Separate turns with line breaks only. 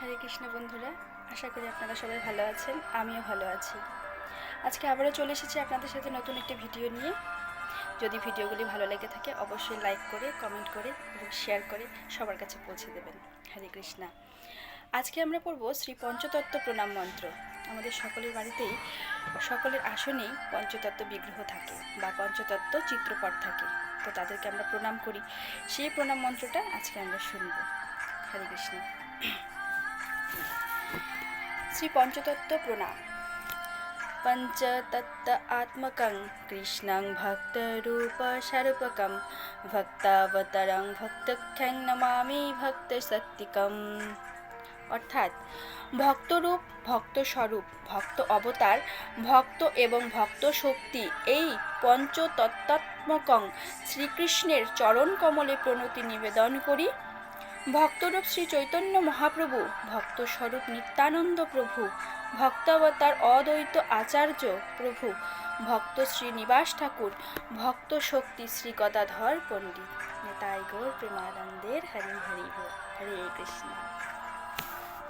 হরে কৃষ্ণ বন্ধুরা, আশা করি আপনারা সবাই ভালো আছেন। আমিও ভালো আছি। আজকে আবারও চলে এসেছি আপনাদের সাথে নতুন একটি ভিডিও নিয়ে। যদি ভিডিওগুলি ভালো লেগে থাকে অবশ্যই লাইক করে, কমেন্ট করে এবং শেয়ার করে সবার কাছে পৌঁছে দেবেন। হরে কৃষ্ণা। আজকে আমরা পড়ব শ্রী পঞ্চতত্ত্ব প্রণাম মন্ত্র। আমাদের সকলের বাড়িতেই, সকলের আসনেই পঞ্চতত্ত্ব বিগ্রহ থাকে বা পঞ্চতত্ত্ব চিত্রপট থাকে, তো তাদেরকে আমরা প্রণাম করি। সেই প্রণাম মন্ত্রটা আজকে আমরা শুনব। হরে কৃষ্ণ। শ্রী পঞ্চতত্ত্ব প্রণাম। পঞ্চতত্ত্ব আত্মকং কৃষ্ণং ভক্তরূপ স্বরূপকং ভক্তাবতারং ভক্তখ্যাং নমামি ভক্ত সত্যিকম। অর্থাৎ ভক্তরূপ, ভক্ত স্বরূপ, ভক্ত অবতার, ভক্ত এবং ভক্ত শক্তি এই পঞ্চতত্ত্বাত্মকং শ্রীকৃষ্ণের চরণ কমলে প্রণতি নিবেদন করি। ভক্তরূপ শ্রী চৈতন্য মহাপ্রভু, ভক্ত স্বরূপ নিত্যানন্দ প্রভু, ভক্তাবতার অদ্বৈত আচার্য প্রভু, ভক্ত শ্রীনিবাস ঠাকুর, ভক্ত শক্তি শ্রী গদাধর পণ্ডিত, নেতাই গৌর প্রেমানন্দের হরি হরি বল। হরে কৃষ্ণ।